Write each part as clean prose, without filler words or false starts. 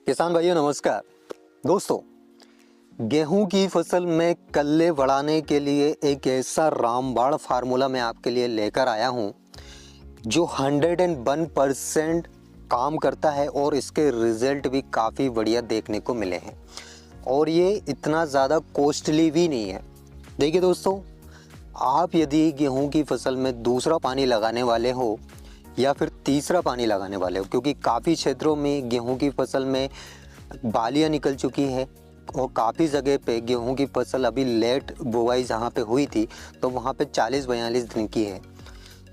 किसान भाइयों नमस्कार। दोस्तों, गेहूं की फसल में कल्ले बढ़ाने के लिए एक ऐसा रामबाण फार्मूला मैं आपके लिए लेकर आया हूं जो 101% काम करता है और इसके रिजल्ट भी काफ़ी बढ़िया देखने को मिले हैं और ये इतना ज़्यादा कॉस्टली भी नहीं है। देखिए दोस्तों, आप यदि गेहूं की फसल में दूसरा पानी लगाने वाले हो या फिर तीसरा पानी लगाने वाले हो, क्योंकि काफ़ी क्षेत्रों में गेहूं की फसल में बालियां निकल चुकी है और काफ़ी जगह पे गेहूं की फसल अभी लेट बुआई जहाँ पे हुई थी तो वहाँ पे 40-42 दिन की है।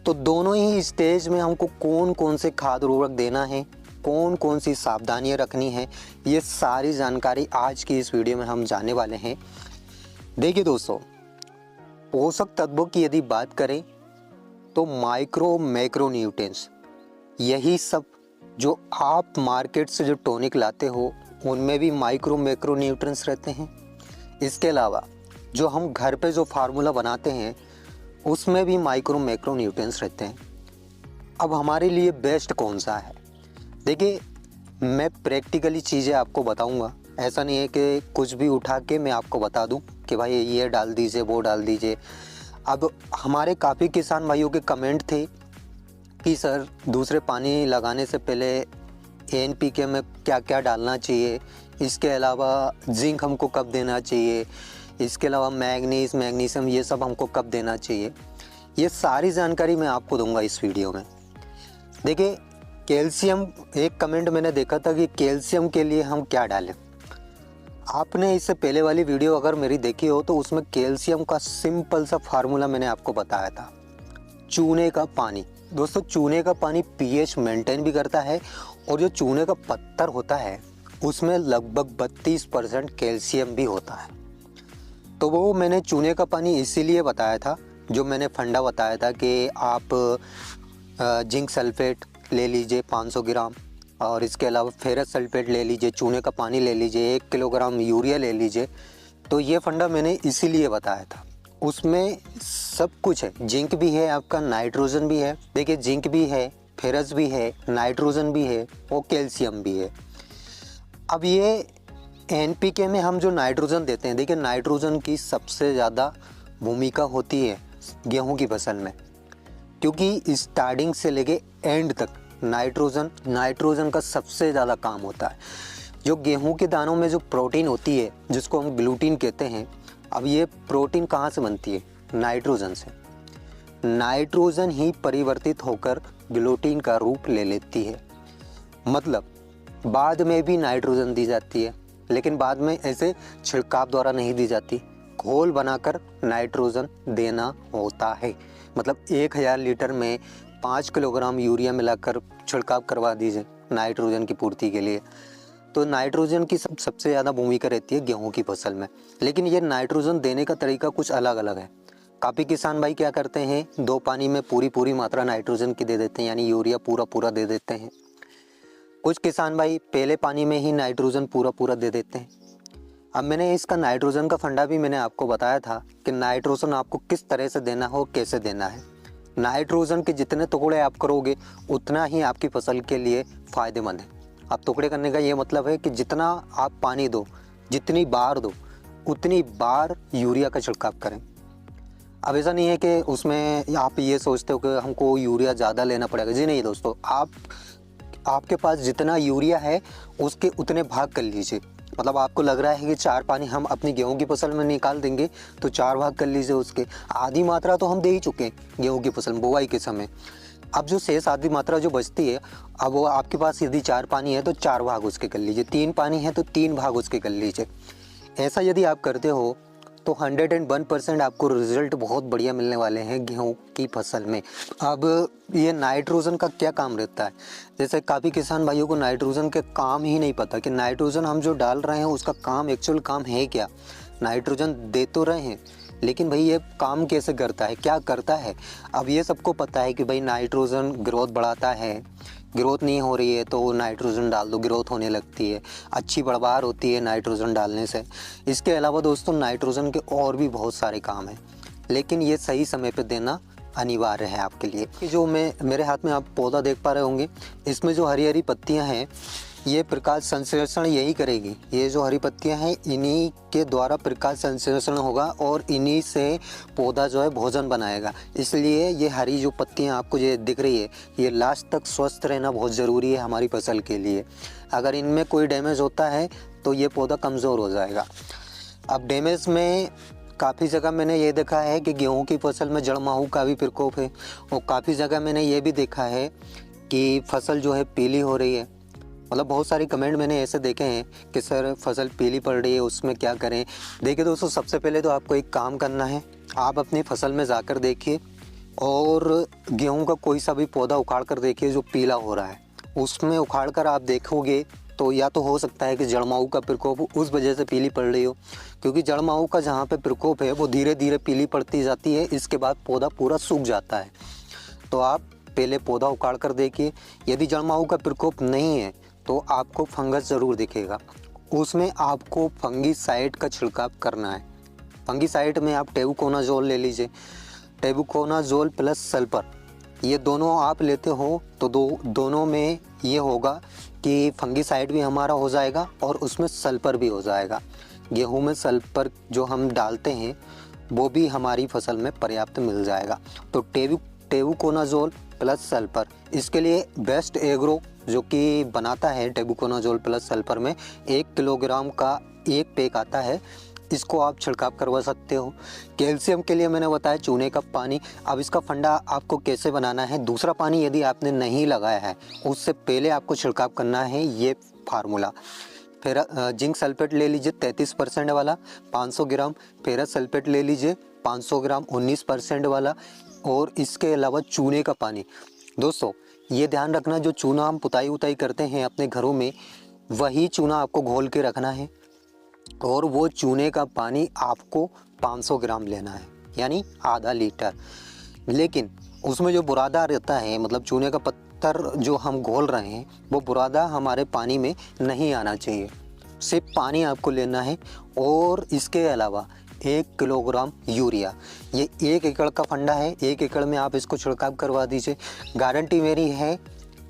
तो दोनों ही स्टेज में हमको कौन कौन से खाद उर्वरक देना है, कौन कौन सी सावधानियां रखनी है, ये सारी जानकारी आज की इस वीडियो में हम जानने वाले हैं। देखिए दोस्तों, पोषक तत्वों की यदि बात करें तो माइक्रो मैक्रो न्यूट्रिएंट्स, यही सब जो आप मार्केट से जो टॉनिक लाते हो उनमें भी माइक्रो मैक्रो न्यूट्रिएंट्स रहते हैं। इसके अलावा जो हम घर पे जो फार्मूला बनाते हैं उसमें भी माइक्रो मैक्रो न्यूट्रिएंट्स रहते हैं। अब हमारे लिए बेस्ट कौन सा है? देखिए, मैं प्रैक्टिकली चीज़ें आपको बताऊंगा। ऐसा नहीं है कि कुछ भी उठा के मैं आपको बता दूं कि भाई ये डाल दीजिए, वो डाल दीजिए। अब हमारे काफ़ी किसान भाइयों के कमेंट थे कि सर दूसरे पानी लगाने से पहले एनपीके में क्या क्या डालना चाहिए, इसके अलावा जिंक हमको कब देना चाहिए, इसके अलावा मैग्नीशियम ये सब हमको कब देना चाहिए। ये सारी जानकारी मैं आपको दूंगा इस वीडियो में। देखिए, कैल्शियम, एक कमेंट मैंने देखा था कि कैल्शियम के लिए हम क्या डालें। आपने इससे पहले वाली वीडियो अगर मेरी देखी हो तो उसमें कैल्शियम का सिंपल सा फार्मूला मैंने आपको बताया था, चूने का पानी। दोस्तों, चूने का पानी पीएच मेंटेन भी करता है और जो चूने का पत्थर होता है उसमें लगभग 32% कैल्शियम भी होता है। तो वो मैंने चूने का पानी इसीलिए बताया था, जो मैंने फंडा बताया था कि आप जिंक सल्फेट ले लीजिए 500 ग्राम और इसके अलावा फेरस सल्फेट ले लीजिए, चूने का पानी ले लीजिए, 1 किलोग्राम यूरिया ले लीजिए। तो ये फंडा मैंने इसीलिए बताया था। उसमें सब कुछ है, जिंक भी है, आपका नाइट्रोजन भी है। देखिए, जिंक भी है, फेरस भी है, नाइट्रोजन भी है और कैल्शियम भी है। अब ये एनपीके में हम जो नाइट्रोजन देते हैं, देखिए नाइट्रोजन की सबसे ज़्यादा भूमिका होती है गेहूं की फसल में, क्योंकि स्टार्टिंग से लेके एंड तक नाइट्रोजन का सबसे ज़्यादा काम होता है। जो गेहूं के दानों में जो प्रोटीन होती है जिसको हम ग्लूटीन कहते हैं, अब ये प्रोटीन कहाँ से बनती है? नाइट्रोजन से। नाइट्रोजन ही परिवर्तित होकर ग्लूटीन का रूप ले लेती है। मतलब बाद में भी नाइट्रोजन दी जाती है, लेकिन बाद में ऐसे छिड़काव द्वारा नहीं दी जाती, घोल बनाकर नाइट्रोजन देना होता है। मतलब 1000 लीटर में 5 किलोग्राम यूरिया मिलाकर छिड़काव करवा दीजिए नाइट्रोजन की पूर्ति के लिए। तो नाइट्रोजन की सबसे ज़्यादा भूमिका रहती है गेहूं की फसल में। लेकिन ये नाइट्रोजन देने का तरीका कुछ अलग अलग है। काफ़ी किसान भाई क्या करते हैं, 2 पानी में पूरी मात्रा नाइट्रोजन की दे देते हैं, यानी यूरिया पूरा दे देते हैं। कुछ किसान भाई पहले पानी में ही नाइट्रोजन पूरा दे देते हैं। अब मैंने इसका नाइट्रोजन का फंडा भी मैंने आपको बताया था कि नाइट्रोजन आपको किस तरह से देना हो, कैसे देना है। नाइट्रोजन के जितने टुकड़े आप करोगे उतना ही आपकी फसल के लिए फ़ायदेमंद है। अब टुकड़े करने का ये मतलब है कि जितना आप पानी दो, जितनी बार दो, उतनी बार यूरिया का छिड़काव करें। अब ऐसा नहीं है कि उसमें आप ये सोचते हो कि हमको यूरिया ज़्यादा लेना पड़ेगा। जी नहीं दोस्तों, आपके पास जितना यूरिया है उसके उतने भाग कर लीजिए। मतलब आपको लग रहा है कि 4 पानी हम अपनी गेहूं की फसल में निकाल देंगे तो 4 भाग कर लीजिए उसके। आधी मात्रा तो हम दे ही चुके हैं गेहूं की फसल बुआई के समय। अब जो शेष आधी मात्रा जो बचती है, अब वो आपके पास यदि 4 पानी है तो 4 भाग उसके कर लीजिए, 3 पानी है तो 3 भाग उसके कर लीजिए। ऐसा यदि आप करते हो तो 101% आपको रिजल्ट बहुत बढ़िया मिलने वाले हैं गेहूं की फसल में। अब ये नाइट्रोजन का क्या काम रहता है? जैसे काफ़ी किसान भाइयों को नाइट्रोजन के काम ही नहीं पता कि नाइट्रोजन हम जो डाल रहे हैं उसका काम, एक्चुअल काम है क्या। नाइट्रोजन दे तो रहे हैं लेकिन भाई ये काम कैसे करता है, क्या करता है। अब ये सबको पता है कि भाई नाइट्रोजन ग्रोथ बढ़ाता है, ग्रोथ नहीं हो रही है तो नाइट्रोजन डाल दो, ग्रोथ होने लगती है, अच्छी पैदावार होती है नाइट्रोजन डालने से। इसके अलावा दोस्तों नाइट्रोजन के और भी बहुत सारे काम हैं, लेकिन ये सही समय पे देना अनिवार्य है आपके लिए। कि जो मेरे हाथ में आप पौधा देख पा रहे होंगे, इसमें जो हरी हरी पत्तियां हैं ये प्रकाश संश्लेषण यही करेगी। ये जो हरी पत्तियां हैं इन्हीं के द्वारा प्रकाश संश्लेषण होगा और इन्हीं से पौधा जो है भोजन बनाएगा। इसलिए ये हरी जो पत्तियां आपको ये दिख रही है, ये लास्ट तक स्वस्थ रहना बहुत ज़रूरी है हमारी फसल के लिए। अगर इनमें कोई डैमेज होता है तो ये पौधा कमज़ोर हो जाएगा। अब डैमेज में काफ़ी जगह मैंने ये देखा है कि गेहूँ की फसल में जड़ माहू का भी प्रकोप है, और काफ़ी जगह मैंने ये भी देखा है कि फसल जो है पीली हो रही है। मतलब बहुत सारे कमेंट मैंने ऐसे देखे हैं कि सर फसल पीली पड़ रही है, उसमें क्या करें। देखिए दोस्तों, सबसे पहले तो आपको एक काम करना है, आप अपनी फसल में जाकर देखिए और गेहूं का कोई सा भी पौधा उखाड़ कर देखिए जो पीला हो रहा है। उसमें उखाड़ कर आप देखोगे तो या तो हो सकता है कि जड़ माहू का प्रकोप उस वजह से पीली पड़ रही हो, क्योंकि जड़ माहू का जहाँ पे प्रकोप है वो धीरे धीरे पीली पड़ती जाती है, इसके बाद पौधा पूरा सूख जाता है। तो आप पहले पौधा उखाड़ कर देखिए। यदि जड़ माहू का प्रकोप नहीं है तो आपको फंगस ज़रूर दिखेगा, उसमें आपको फंगीसाइड का छिड़काव करना है। फंगीसाइड में आप टेबुकोनाजोल ले लीजिए, टेबुकोनाजोल प्लस सल्फर, ये दोनों आप लेते हो तो दोनों में ये होगा कि फंगीसाइड भी हमारा हो जाएगा और उसमें सल्फर भी हो जाएगा। गेहूं में सल्फर जो हम डालते हैं वो भी हमारी फसल में पर्याप्त मिल जाएगा। तो टेबुकोनाजोल प्लस सल्फर, इसके लिए बेस्ट एग्रो जो कि बनाता है टेबुकोनाजोल प्लस सल्फर में 1 किलोग्राम का एक पैक आता है, इसको आप छिड़काव करवा सकते हो। कैल्शियम के लिए मैंने बताया चूने का पानी। अब इसका फंडा आपको कैसे बनाना है, दूसरा पानी यदि आपने नहीं लगाया है उससे पहले आपको छिड़काव करना है ये फार्मूला। फिर जिंक सल्फेट ले लीजिए 33% वाला 500 ग्राम, फेरस सल्फेट ले लीजिए 500 ग्राम 19% वाला, और इसके अलावा चूने का पानी। दोस्तों ये ध्यान रखना, जो चूना हम पुताई उताई करते हैं अपने घरों में वही चूना आपको घोल के रखना है, और वो चूने का पानी आपको 500 ग्राम लेना है, यानी आधा लीटर। लेकिन उसमें जो बुरादा रहता है, मतलब चूने का पत्थर जो हम घोल रहे हैं वो बुरादा हमारे पानी में नहीं आना चाहिए, सिर्फ पानी आपको लेना है। और इसके अलावा 1 किलोग्राम यूरिया, ये 1 एकड़ का फंडा है, 1 एकड़ में आप इसको छिड़काव करवा दीजिए। गारंटी मेरी है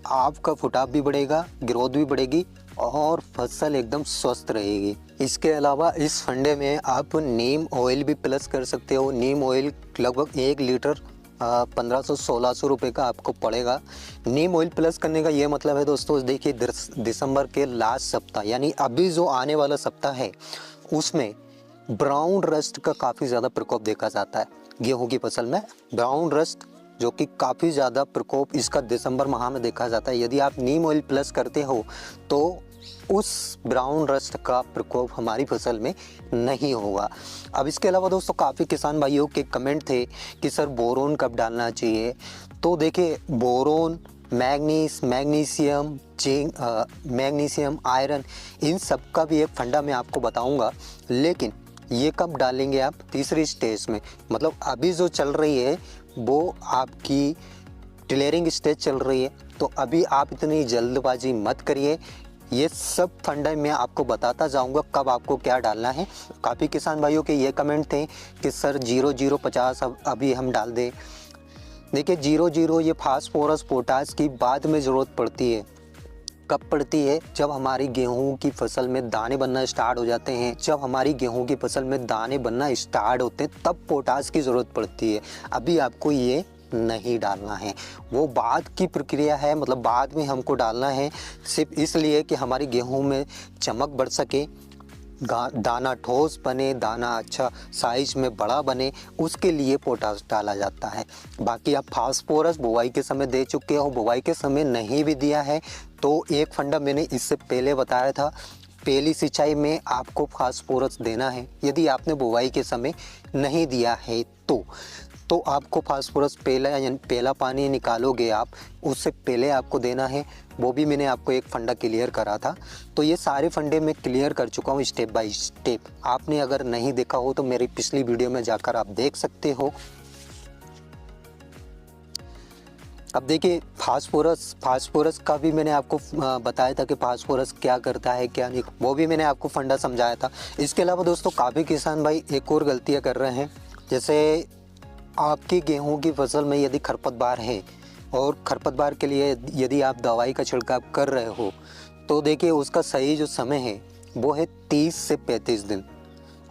आपका फुटाव भी बढ़ेगा, ग्रोथ भी बढ़ेगी और फसल एकदम स्वस्थ रहेगी। इसके अलावा इस फंडे में आप नीम ऑयल भी प्लस कर सकते हो। नीम ऑयल लगभग 1 लीटर 1500-1600 रुपये का आपको पड़ेगा। नीम ऑयल प्लस करने का ये मतलब है दोस्तों, देखिए दिसंबर के लास्ट सप्ताह यानी अभी जो आने वाला सप्ताह है उसमें ब्राउन रस्ट का काफ़ी ज़्यादा प्रकोप देखा जाता है। गेहूं की फसल में ब्राउन रस्ट जो कि काफ़ी ज़्यादा प्रकोप इसका दिसंबर माह में देखा जाता है। यदि आप नीम ऑयल प्लस करते हो तो उस ब्राउन रस्ट का प्रकोप हमारी फसल में नहीं होगा। अब इसके अलावा दोस्तों काफ़ी किसान भाइयों के कमेंट थे कि सर बोरोन कब डालना चाहिए। तो देखिए boron, magnesium, zinc, magnesium, iron, इन सब का भी एक फंडा मैं आपको बताऊंगा, लेकिन ये कब डालेंगे आप तीसरी स्टेज में। मतलब अभी जो चल रही है वो आपकी टिलेरिंग स्टेज चल रही है, तो अभी आप इतनी जल्दबाजी मत करिए। ये सब फंडा मैं आपको बताता जाऊंगा कब आपको क्या डालना है। काफ़ी किसान भाइयों के ये कमेंट थे कि सर 0050 अभी हम डाल दें। देखिए 00 ये फास्फोरस पोटास की बाद में ज़रूरत पड़ती है। कब पड़ती है? जब हमारी गेहूं की फसल में दाने बनना स्टार्ट हो जाते हैं, जब हमारी गेहूं की फसल में दाने बनना स्टार्ट होते हैं तब पोटास की ज़रूरत पड़ती है। अभी आपको ये नहीं डालना है, वो बाद की प्रक्रिया है, मतलब बाद में हमको डालना है, सिर्फ इसलिए कि हमारी गेहूं में चमक बढ़ सके, दाना ठोस बने, दाना अच्छा साइज में बड़ा बने, उसके लिए पोटास डाला जाता है। बाकी आप फास्फोरस बुवाई के समय दे चुके हो, बुवाई के समय नहीं भी दिया है तो एक फंडा मैंने इससे पहले बताया था, पहली सिंचाई में आपको फास्फोरस देना है। यदि आपने बुवाई के समय नहीं दिया है तो आपको फास्फोरस पहला पानी निकालोगे आप, उससे पहले आपको देना है। वो भी मैंने आपको एक फंडा क्लियर करा था। तो ये सारे फंडे मैं क्लियर कर चुका हूँ स्टेप बाय स्टेप। आपने अगर नहीं देखा हो तो मेरी पिछली वीडियो में जाकर आप देख सकते हो। अब देखिए फास्फोरस का भी मैंने आपको बताया था कि फास्फोरस क्या करता है क्या नहीं, वो भी मैंने आपको फंडा समझाया था। इसके अलावा दोस्तों काफ़ी किसान भाई एक और गलतियाँ कर रहे हैं, जैसे आपकी गेहूं की फसल में यदि खरपतवार है और खरपतवार के लिए यदि आप दवाई का छिड़काव कर रहे हो तो देखिए उसका सही जो समय है वो है 30 से 35 दिन।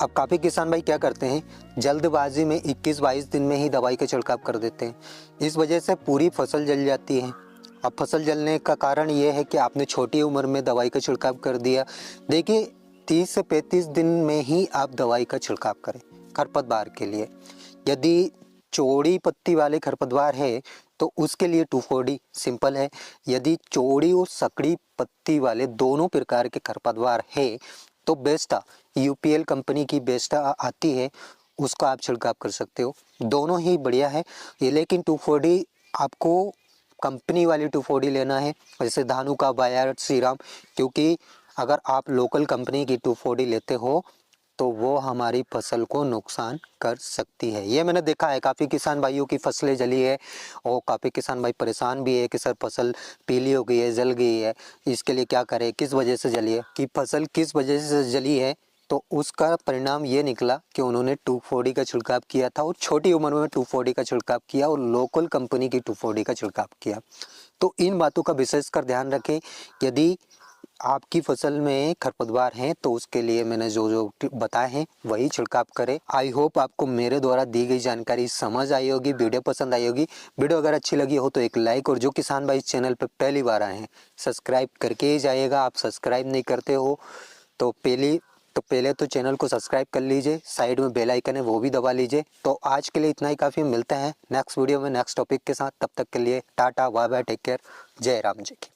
अब काफ़ी किसान भाई क्या करते हैं, जल्दबाजी में 21-22 दिन में ही दवाई का छिड़काव कर देते हैं। इस वजह से पूरी फसल जल जाती है। अब फसल जलने का कारण ये है कि आपने छोटी उम्र में दवाई का छिड़काव कर दिया। देखिए 30 से 35 दिन में ही आप दवाई का छिड़काव करें खरपतवार के लिए। यदि चौड़ी पत्ती वाले खरपतवार है तो उसके लिए 2,4-D सिंपल है। यदि चौड़ी और सकड़ी पत्ती वाले दोनों प्रकार के खरपतवार है तो बेस्टा, यूपीएल कंपनी की बेस्टा आती है, उसका आप छिड़काव कर सकते हो। दोनों ही बढ़िया है ये, लेकिन 2,4-D आपको कंपनी वाली 2,4-D लेना है, जैसे धानुका, बायर, श्रीराम। क्योंकि अगर आप लोकल कंपनी की 2,4-D लेते हो तो वो हमारी फसल को नुकसान कर सकती है। ये मैंने देखा है, काफ़ी किसान भाइयों की फसलें जली है और काफ़ी किसान भाई परेशान भी है कि सर फसल पीली हो गई है, जल गई है, इसके लिए क्या करें, किस वजह से जली है। कि फसल किस वजह से जली है तो उसका परिणाम ये निकला कि उन्होंने 2,4-D का छिड़काव किया था और छोटी उम्र में 2,4-D का छिड़काव किया और लोकल कंपनी की 2,4-D का छिड़काव किया। तो इन बातों का विशेषकर ध्यान रखें। यदि आपकी फसल में खरपतवार हैं तो उसके लिए मैंने जो जो बताए हैं वही छिड़काव करें। आई होप आपको मेरे द्वारा दी गई जानकारी समझ आई होगी, वीडियो पसंद आई होगी। वीडियो अगर अच्छी लगी हो तो एक लाइक, और जो किसान भाई इस चैनल पर पहली बार आए हैं सब्सक्राइब करके ही जाइएगा। आप सब्सक्राइब नहीं करते हो तो पहले तो चैनल को सब्सक्राइब कर लीजिए, साइड में बेल आइकन है वो भी दबा लीजिए। तो आज के लिए इतना ही काफ़ी, मिलते हैं नेक्स्ट वीडियो में नेक्स्ट टॉपिक के साथ। तब तक के लिए tata, bye bye, take care, जय राम जी की।